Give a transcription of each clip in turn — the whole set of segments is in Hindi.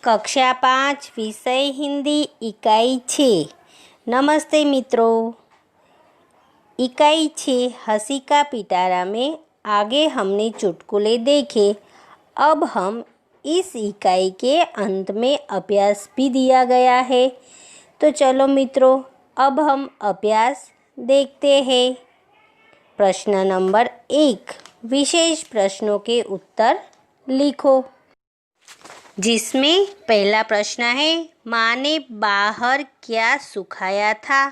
कक्षा 5 विषय हिंदी इकाई 6। नमस्ते मित्रों। इकाई 6 हंसी का पिटारा में आगे हमने चुटकुले देखे। अब हम इस इकाई के अंत में अभ्यास भी दिया गया है। तो चलो मित्रों, अब हम अभ्यास देखते हैं। प्रश्न नंबर 1, विशेष प्रश्नों के उत्तर लिखो। जिसमें पहला प्रश्न है, माँ ने बाहर क्या सुखाया था?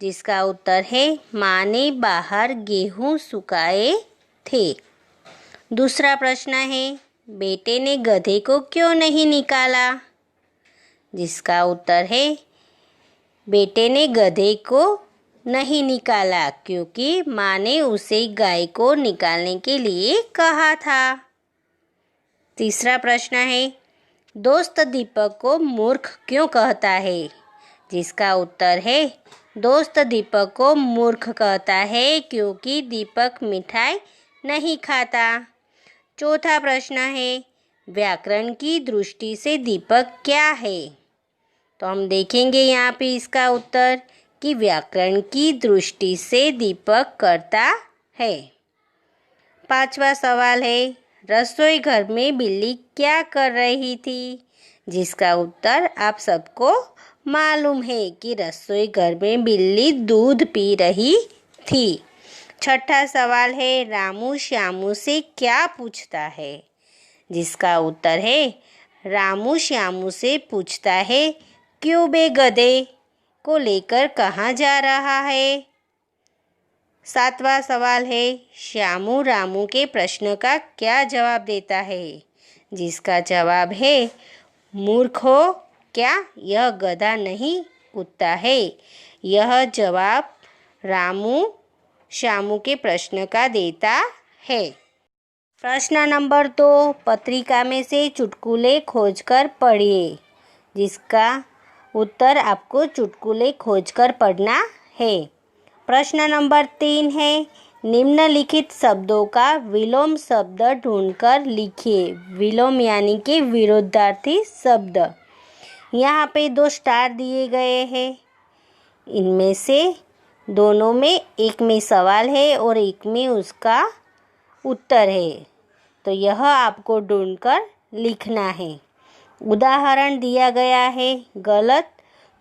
जिसका उत्तर है, माँ ने बाहर गेहूँ सुखाए थे। दूसरा प्रश्न है, बेटे ने गधे को क्यों नहीं निकाला? जिसका उत्तर है, बेटे ने गधे को नहीं निकाला क्योंकि माँ ने उसे गाय को निकालने के लिए कहा था। तीसरा प्रश्न है, दोस्त दीपक को मूर्ख क्यों कहता है? जिसका उत्तर है, दोस्त दीपक को मूर्ख कहता है क्योंकि दीपक मिठाई नहीं खाता। चौथा प्रश्न है, व्याकरण की दृष्टि से दीपक क्या है? तो हम देखेंगे यहाँ पे इसका उत्तर कि व्याकरण की दृष्टि से दीपक कर्ता है। पांचवा सवाल है, रसोई घर में बिल्ली क्या कर रही थी? जिसका उत्तर आप सबको मालूम है कि रसोई घर में बिल्ली दूध पी रही थी। छठा सवाल है, रामू श्यामू से क्या पूछता है? जिसका उत्तर है, रामू श्यामू से पूछता है, क्यों बे गधे को लेकर कहाँ जा रहा है? सातवां सवाल है, श्यामू रामू के प्रश्न का क्या जवाब देता है? जिसका जवाब है, मूर्ख हो क्या, यह गधा नहीं कुत्ता है। यह जवाब रामू श्यामू के प्रश्न का देता है। प्रश्न नंबर 2, पत्रिका में से चुटकुले खोजकर पढ़िए। जिसका उत्तर आपको चुटकुले खोजकर पढ़ना है। प्रश्न नंबर 3 है, निम्नलिखित शब्दों का विलोम शब्द ढूंढकर लिखिए। विलोम यानी कि विरोधार्थी शब्द। यहाँ पे 2 स्टार दिए गए हैं। इनमें से दोनों में, एक में सवाल है और एक में उसका उत्तर है। तो यह आपको ढूंढकर लिखना है। उदाहरण दिया गया है गलत,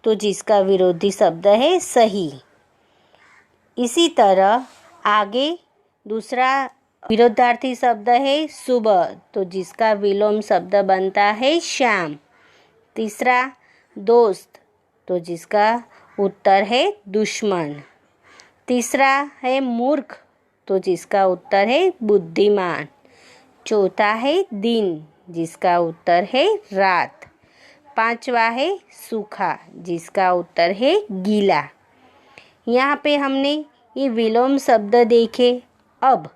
तो जिसका विरोधी शब्द है सही। इसी तरह आगे दूसरा विरोधार्थी शब्द है सुबह, तो जिसका विलोम शब्द बनता है शाम। तीसरा दोस्त, तो जिसका उत्तर है दुश्मन। तीसरा है मूर्ख, तो जिसका उत्तर है बुद्धिमान। चौथा है दिन, जिसका उत्तर है रात। पांचवा है सूखा, जिसका उत्तर है गीला। यहाँ पे हमने ये विलोम शब्द देखे। अब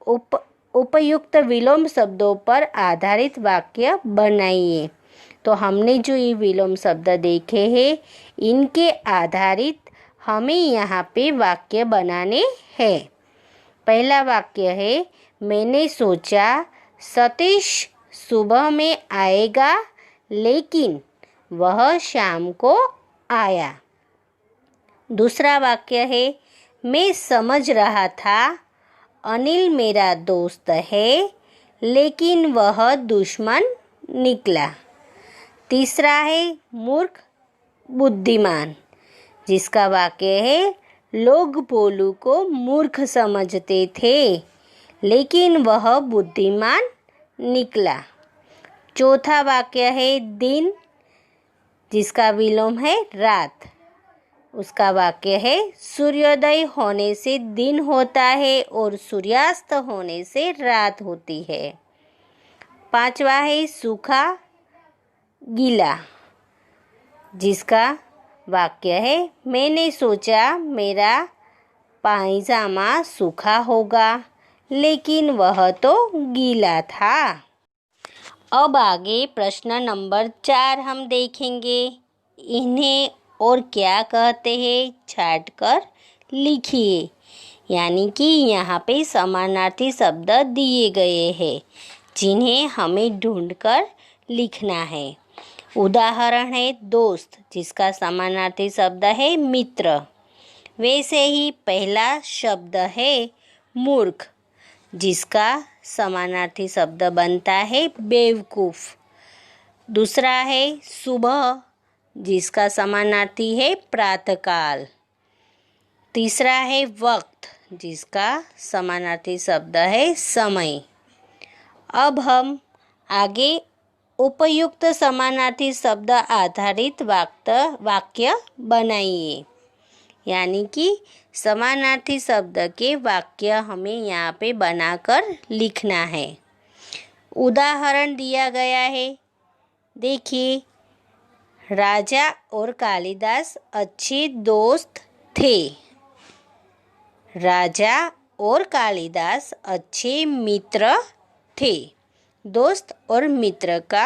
उपयुक्त विलोम शब्दों पर आधारित वाक्य बनाइए। तो हमने जो ये विलोम शब्द देखे हैं, इनके आधारित हमें यहाँ पे वाक्य बनाने हैं। पहला वाक्य है, मैंने सोचा सतीश सुबह में आएगा लेकिन वह शाम को आया। दूसरा वाक्य है, मैं समझ रहा था अनिल मेरा दोस्त है लेकिन वह दुश्मन निकला। तीसरा है मूर्ख बुद्धिमान, जिसका वाक्य है, लोग भोलू को मूर्ख समझते थे लेकिन वह बुद्धिमान निकला। चौथा वाक्य है दिन, जिसका विलोम है रात। उसका वाक्य है, सूर्योदय होने से दिन होता है और सूर्यास्त होने से रात होती है। पांचवा है सूखा गीला, जिसका वाक्य है, मैंने सोचा मेरा पायजामा सूखा होगा लेकिन वह तो गीला था। अब आगे प्रश्न नंबर 4 हम देखेंगे। इन्हें और क्या कहते हैं छाट कर लिखिए। यानी कि यहाँ पे समानार्थी शब्द दिए गए हैं जिन्हें हमें ढूंढकर लिखना है। उदाहरण है दोस्त, जिसका समानार्थी शब्द है मित्र। वैसे ही पहला शब्द है मूर्ख, जिसका समानार्थी शब्द बनता है बेवकूफ़। दूसरा है सुबह, जिसका समानार्थी है प्रातःकाल। तीसरा है वक्त, जिसका समानार्थी शब्द है समय। अब हम आगे उपयुक्त समानार्थी शब्द आधारित वाक्य बनाइए, यानी कि समानार्थी शब्द के वाक्य हमें यहाँ पे बनाकर लिखना है। उदाहरण दिया गया है, देखिए, राजा और कालिदास अच्छे दोस्त थे। राजा और कालिदास अच्छे मित्र थे। दोस्त और मित्र का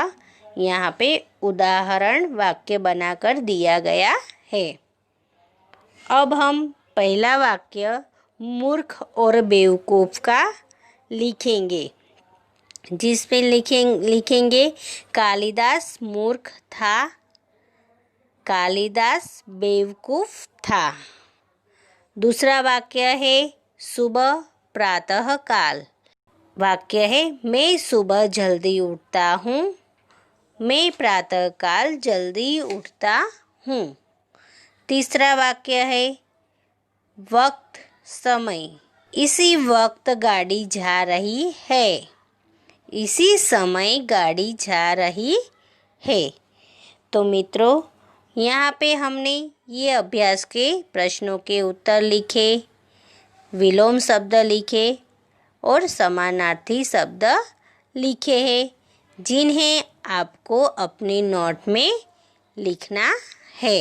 यहाँ पे उदाहरण वाक्य बनाकर दिया गया है। अब हम पहला वाक्य मूर्ख और बेवकूफ़ का लिखेंगे, जिस पे लिखेंगे कालिदास मूर्ख था, कालिदास बेवकूफ़ था। दूसरा वाक्य है सुबह प्रातःकाल। वाक्य है मैं सुबह जल्दी उठता हूँ, मैं प्रातःकाल जल्दी उठता हूँ। तीसरा वाक्य है वक्त समय, इसी वक्त गाड़ी जा रही है, इसी समय गाड़ी जा रही है। तो मित्रों, यहाँ पे हमने ये अभ्यास के प्रश्नों के उत्तर लिखे, विलोम शब्द लिखे और समानार्थी शब्द लिखे हैं, जिन्हें आपको अपने नोट में लिखना है।